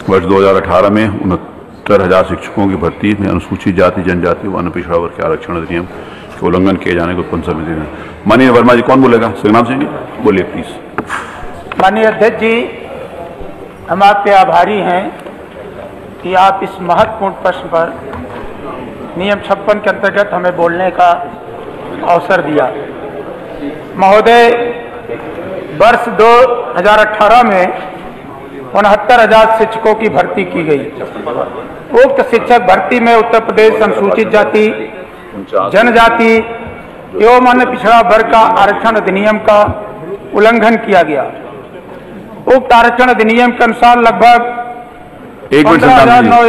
वर्ष 2018 में 69,000 शिक्षकों की भर्ती में अनुसूचित जाति जनजाति व अन्य पिछड़ा वर्ग के आरक्षण अधिनियम के उल्लंघन किए जाने को उत्पन्न समिति ने। माननीय वर्मा जी, कौन बोलेगा? संग्राम सिंह जी बोलिए प्लीज। माननीय अध्यक्ष जी, हम आपके आभारी हैं कि आप इस महत्वपूर्ण प्रश्न पर नियम 56 के अंतर्गत हमें बोलने का अवसर दिया। महोदय, वर्ष 2018 में 69,000 शिक्षकों की भर्ती की गई। उक्त शिक्षक भर्ती में उत्तर प्रदेश अनुसूचित जाति जनजाति एवं अन्य पिछड़ा वर्ग का आरक्षण अधिनियम का उल्लंघन किया गया। उक्त आरक्षण अधिनियम के अनुसार लगभग एक मिनट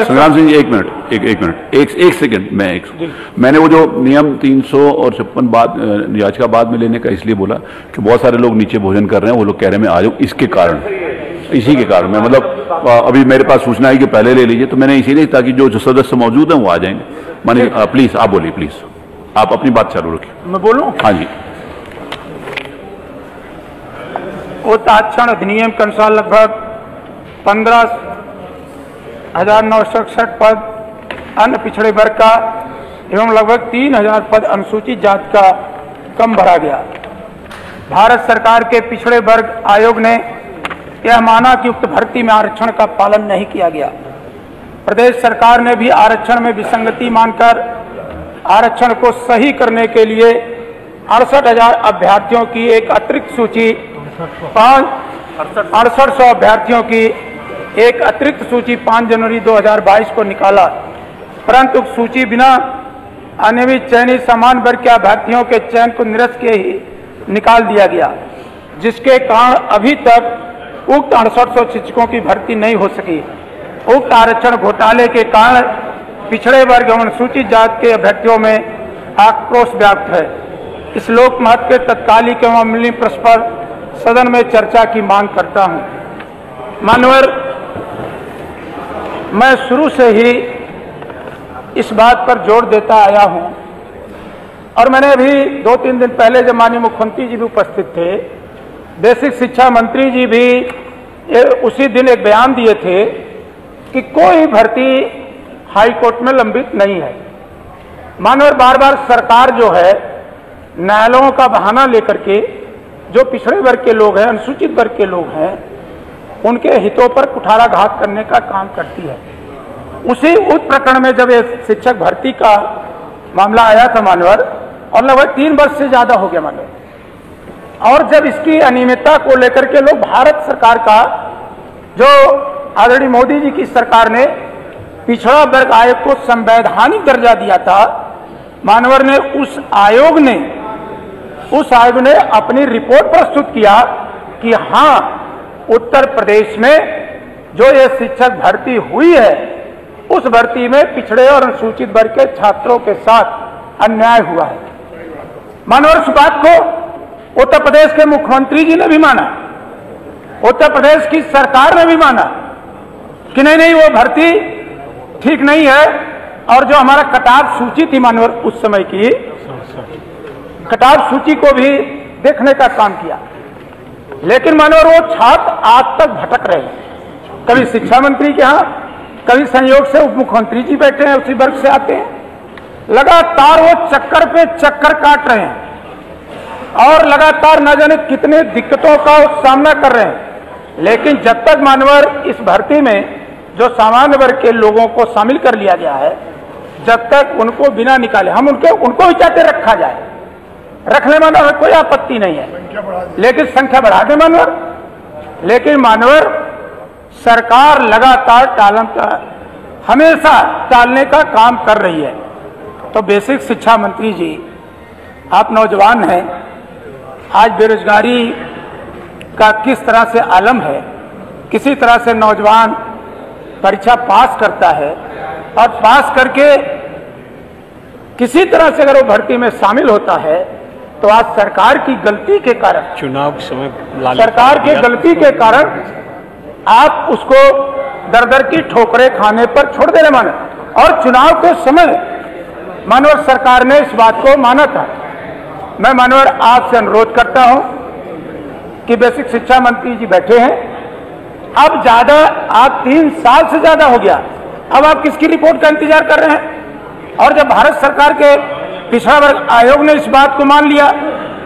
संग्राम सिंह जी, एक सेकंड। मैंने वो जो नियम 356 बाद याचिका बाद में लेने का इसलिए बोला कि बहुत सारे लोग नीचे भोजन कर रहे हैं, वो लोग कह रहे हैं मैं आ जाऊं, इसी के कारण मैं मतलब अभी मेरे पास सूचना है कि पहले ले लीजिए, तो मैंने इसीलिए ताकि जो सदस्य मौजूद हैं वो आ जाएंगे। मानिए प्लीज आप बोलिए, प्लीज आप अपनी बात चालू रखिए। मैं बोलूं? हाँ जी। उक्त आरक्षण अधिनियम के अनुसार लगभग 15,967 पद अन्य पिछड़े वर्ग का एवं लगभग 3,000 पद अनुसूचित जाति का कम भरा गया। भारत सरकार के पिछड़े वर्ग आयोग ने यह माना कि उक्त भर्ती में आरक्षण का पालन नहीं किया गया। प्रदेश सरकार ने भी आरक्षण में विसंगति मानकर आरक्षण को सही करने के लिए 68,000 अभ्यर्थियों की एक अतिरिक्त सूची 6800 अभ्यर्थियों की एक अतिरिक्त सूची 5 जनवरी 2022 को निकाला, परंतु सूची बिना अनियमित चयनित समान वर्ग के अभ्यर्थियों के चयन को निरस्त किए ही निकाल दिया गया, जिसके कारण अभी तक उक्त 6800 शिक्षकों की भर्ती नहीं हो सकी। उक्त आरक्षण घोटाले के कारण पिछड़े वर्ग एवं अनुसूचित जाति के अभ्यर्थियों में आक्रोश व्याप्त है। इस लोक महत्व के तत्कालिक एवं अमली प्रश्न पर सदन में चर्चा की मांग करता हूं। माननीय, मैं शुरू से ही इस बात पर जोर देता आया हूं और मैंने अभी 2-3 दिन पहले जब माननीय मुख्यमंत्री जी भी उपस्थित थे, बेसिक शिक्षा मंत्री जी भी उसी दिन एक बयान दिए थे कि कोई भर्ती हाई कोर्ट में लंबित नहीं है। माननीय, बार बार सरकार जो है न्यायालयों का बहाना लेकर के जो पिछड़े वर्ग के लोग हैं, अनुसूचित वर्ग के लोग हैं, उनके हितों पर कुठाराघात करने का काम करती है। उसी उस प्रकरण में जब ये शिक्षक भर्ती का मामला आया था मानवर, और लगभग 3 वर्ष से ज्यादा हो गया मानवर, और जब इसकी अनियमितता को लेकर के लोग भारत सरकार का, जो आदरणीय मोदी जी की सरकार ने पिछड़ा वर्ग आयोग को संवैधानिक दर्जा दिया था, मानवर ने उस आयोग ने अपनी रिपोर्ट प्रस्तुत किया कि हाँ, उत्तर प्रदेश में जो ये शिक्षक भर्ती हुई है, उस भर्ती में पिछड़े और अनुसूचित वर्ग के छात्रों के साथ अन्याय हुआ है। मानवर, इस बात को उत्तर प्रदेश के मुख्यमंत्री जी ने भी माना, उत्तर प्रदेश की सरकार ने भी माना कि नहीं, वो भर्ती ठीक नहीं है। और जो हमारा कटाव सूची थी मानवर, उस समय की कटाव सूची को भी देखने का काम किया, लेकिन मानवर वो छात्र आज तक भटक रहे हैं। कभी शिक्षा मंत्री के यहाँ, कभी संयोग से उप मुख्यमंत्री जी बैठे हैं, उसी वर्ग से आते हैं, लगातार वो चक्कर पे चक्कर काट रहे हैं और लगातार न जाने कितने दिक्कतों का सामना कर रहे हैं। लेकिन जब तक मानवर इस भर्ती में जो सामान्य वर्ग के लोगों को शामिल कर लिया गया है, जब तक उनको बिना निकाले हम उनको ही चाहते रखा जाए, रखने मानवर कोई आपत्ति नहीं है, लेकिन संख्या बढ़ा दे मानवर। लेकिन मानवर, सरकार लगातार हमेशा टालने का काम कर रही है। तो बेसिक शिक्षा मंत्री जी, आप नौजवान हैं, आज बेरोजगारी का किस तरह से आलम है, किसी तरह से नौजवान परीक्षा पास करता है और पास करके किसी तरह से अगर वो भर्ती में शामिल होता है, तो आज सरकार की गलती के कारण, चुनाव के समय सरकार की गलती के कारण आप उसको दर दर की ठोकरें खाने पर छोड़ देने माने। और चुनाव के समय मानवर सरकार ने इस बात को माना था। मैं मानवर आपसे अनुरोध करता हूं कि बेसिक शिक्षा मंत्री जी बैठे हैं, अब ज्यादा, आप 3 साल से ज्यादा हो गया, अब आप किसकी रिपोर्ट का इंतजार कर रहे हैं? और जब भारत सरकार के पिछड़ा वर्ग आयोग ने इस बात को मान लिया,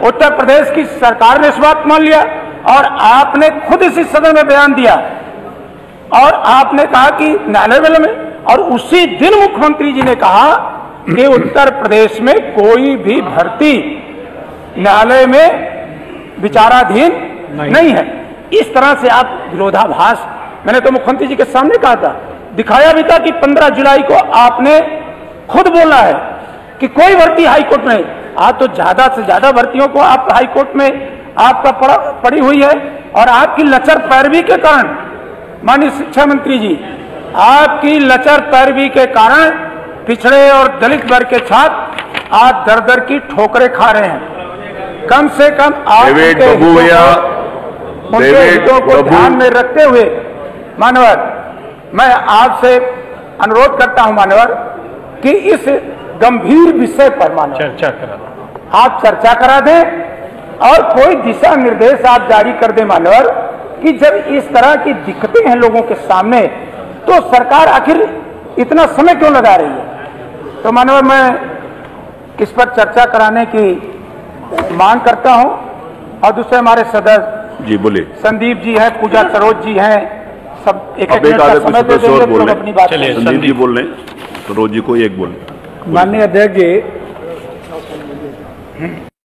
उत्तर प्रदेश की सरकार ने इस बात को मान लिया, और आपने खुद इसी सदन में बयान दिया और आपने कहा कि न्यायालय में, और उसी दिन मुख्यमंत्री जी ने कहा कि उत्तर प्रदेश में कोई भी भर्ती न्यायालय में विचाराधीन नहीं है। इस तरह से आप विरोधाभास, मैंने तो मुख्यमंत्री जी के सामने कहा था, दिखाया भी था कि 15 जुलाई को आपने खुद बोला है कि कोई भर्ती हाईकोर्ट में, आज तो ज्यादा से ज्यादा भर्तियों को आप हाईकोर्ट में आपका पड़ी हुई है, और आपकी लचर पैरवी के कारण, माननीय शिक्षा मंत्री जी, आपकी लचर पैरवी के कारण पिछड़े और दलित वर्ग के छात्र आज दर दर की ठोकरें खा रहे हैं। कम से कम आप उनके हितों को ध्यान में रखते हुए मानवर, मैं आपसे अनुरोध करता हूं मानवर कि इस गंभीर विषय पर मानवर चर्चा करा, आप चर्चा करा दें और कोई दिशा निर्देश आप जारी कर दें मानवर, कि जब इस तरह की दिक्कतें हैं लोगों के सामने, तो सरकार आखिर इतना समय क्यों लगा रही है? तो मानवर, मैं इस पर चर्चा कराने की मांग करता हूं। और दूसरे हमारे सदस्य जी बोलिए, संदीप जी हैं, पूजा सरोज जी हैं, सब एक मिनट का समय दे देंगे, लोग अपनी बात। संदीप जी बोल रहे हैं, सरोज जी को एक बोल। माननीय अध्यक्ष जी,